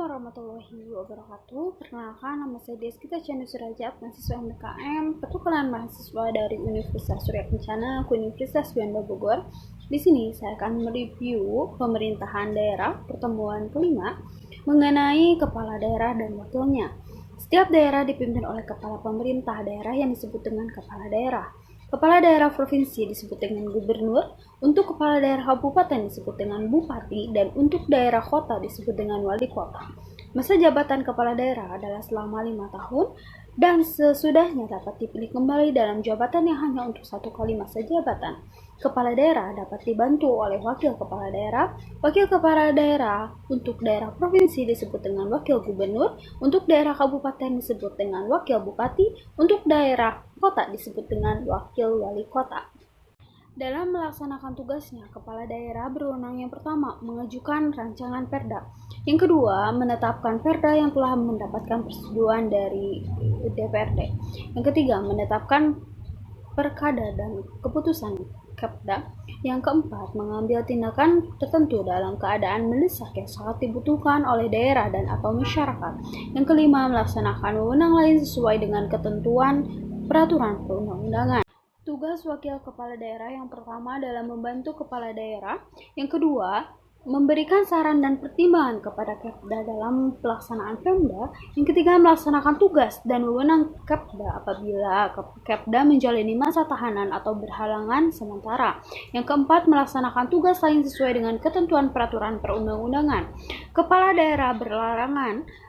warahmatullahi wabarakatuh. Perkenalkan, nama saya Deskita Chandu Surajat, mahasiswa MKM Pertukaran Mahasiswa dari Universitas Surya Kencana, Universitas Juanda Bogor. Di sini saya akan mereview pemerintahan daerah pertemuan kelima mengenai kepala daerah dan wakilnya. Setiap daerah dipimpin oleh kepala pemerintah daerah yang disebut dengan kepala daerah. Kepala daerah provinsi disebut dengan gubernur, untuk kepala daerah kabupaten disebut dengan bupati, dan untuk daerah kota disebut dengan wali kota. Masa jabatan kepala daerah adalah selama 5 tahun, dan sesudahnya dapat dipilih kembali dalam jabatan yang hanya untuk 1 kali masa jabatan. Kepala daerah dapat dibantu oleh wakil kepala daerah. Wakil kepala daerah untuk daerah provinsi disebut dengan wakil gubernur, untuk daerah kabupaten disebut dengan wakil bupati, untuk daerah kota disebut dengan wakil wali kota. Dalam melaksanakan tugasnya, kepala daerah berwenang yang pertama, mengajukan rancangan perda. Yang kedua, menetapkan perda yang telah mendapatkan persetujuan dari DPRD. Yang ketiga, menetapkan perkada dan keputusan Kepda. Yang keempat, mengambil tindakan tertentu dalam keadaan mendesak yang sangat dibutuhkan oleh daerah dan atau masyarakat. Yang kelima, melaksanakan wewenang lain sesuai dengan ketentuan peraturan perundang-undangan. Tugas wakil kepala daerah yang pertama adalah membantu kepala daerah. Yang kedua, memberikan saran dan pertimbangan kepada Kepda dalam pelaksanaan Pemda. Yang ketiga, melaksanakan tugas dan wewenang Kepda apabila Kepda menjalani masa tahanan atau berhalangan sementara. Yang keempat, melaksanakan tugas lain sesuai dengan ketentuan peraturan perundang-undangan. Kepala daerah berlarangan.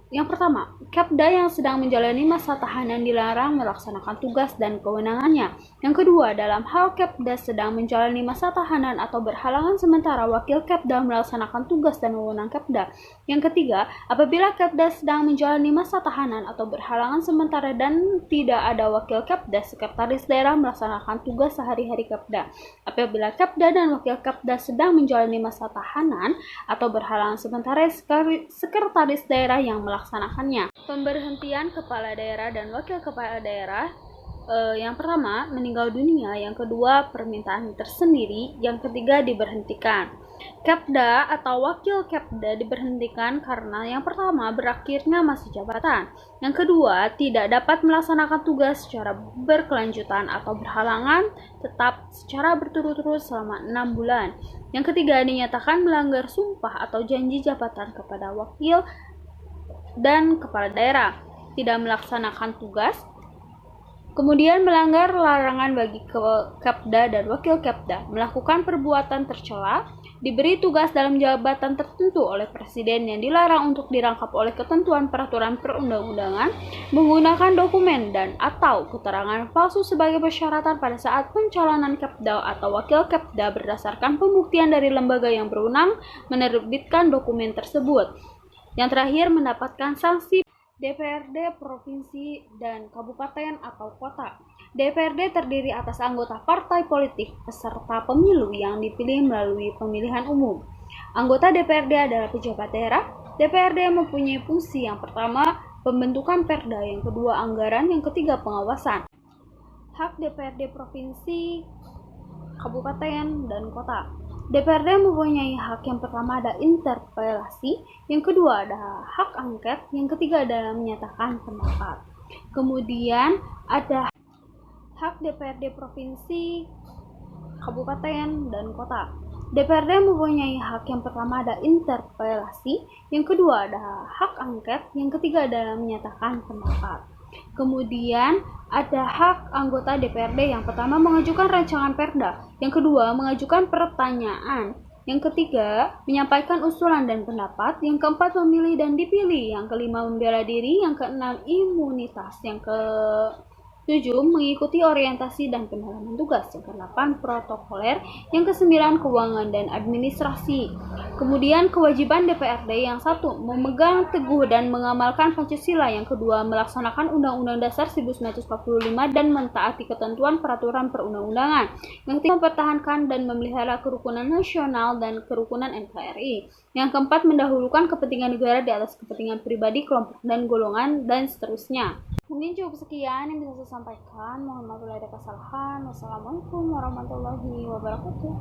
Yang pertama, Kepda yang sedang menjalani masa tahanan dilarang melaksanakan tugas dan kewenangannya. Yang kedua, dalam hal Kepda sedang menjalani masa tahanan atau berhalangan sementara, wakil Kepda melaksanakan tugas dan wewenang Kepda. Yang ketiga, apabila Kepda sedang menjalani masa tahanan atau berhalangan sementara dan tidak ada wakil Kepda, sekretaris daerah melaksanakan tugas sehari-hari Kepda. Apabila Kepda dan wakil Kepda sedang menjalani masa tahanan atau berhalangan sementara, sekretaris daerah yang melaksanakannya. Pemberhentian kepala daerah dan wakil kepala daerah. Yang pertama, meninggal dunia. Yang kedua, permintaan tersendiri. Yang ketiga, diberhentikan. Kepda atau wakil Kepda diberhentikan karena yang pertama, berakhirnya masa jabatan. Yang kedua, tidak dapat melaksanakan tugas secara berkelanjutan atau berhalangan tetap secara berturut-turut selama 6 bulan. Yang ketiga, dinyatakan melanggar sumpah atau janji jabatan kepada wakil dan kepala daerah, tidak melaksanakan tugas, kemudian melanggar larangan bagi Kepda dan wakil Kepda melakukan perbuatan tercela, diberi tugas dalam jabatan tertentu oleh presiden yang dilarang untuk dirangkap oleh ketentuan peraturan perundang-undangan, menggunakan dokumen dan atau keterangan palsu sebagai persyaratan pada saat pencalonan Kepda atau wakil Kepda berdasarkan pembuktian dari lembaga yang berwenang menerbitkan dokumen tersebut. Yang terakhir, mendapatkan sanksi DPRD provinsi dan kabupaten atau kota. DPRD terdiri atas anggota partai politik peserta pemilu yang dipilih melalui pemilihan umum. Anggota DPRD adalah pejabat daerah. DPRD mempunyai fungsi yang pertama, pembentukan perda, yang kedua anggaran, yang ketiga pengawasan. Hak DPRD provinsi, kabupaten, dan kota. DPRD mempunyai hak yang pertama ada interpelasi, yang kedua ada hak angket, yang ketiga adalah menyatakan pendapat. Kemudian ada hak DPRD provinsi, kabupaten, dan kota. DPRD mempunyai hak yang pertama ada interpelasi, yang kedua ada hak angket, yang ketiga adalah menyatakan pendapat. Kemudian ada hak anggota DPRD, yang pertama mengajukan rancangan perda, yang kedua mengajukan pertanyaan, yang ketiga menyampaikan usulan dan pendapat, yang keempat memilih dan dipilih, yang kelima membela diri, yang keenam imunitas, yang ke-7 mengikuti orientasi dan pendalaman tugas, yang ke-8 protokoler, yang ke-9 keuangan dan administrasi. Kemudian kewajiban DPRD yang 1 memegang teguh dan mengamalkan Pancasila, yang kedua melaksanakan Undang-Undang Dasar 1945 dan mentaati ketentuan peraturan perundang-undangan, yang ketiga mempertahankan dan memelihara kerukunan nasional dan kerukunan NKRI, yang keempat mendahulukan kepentingan negara di atas kepentingan pribadi, kelompok dan golongan, dan seterusnya. Mungkin cukup sekian yang bisa saya sampaikan. Mohon maaf bila ada kesalahan. Wassalamualaikum warahmatullahi wabarakatuh.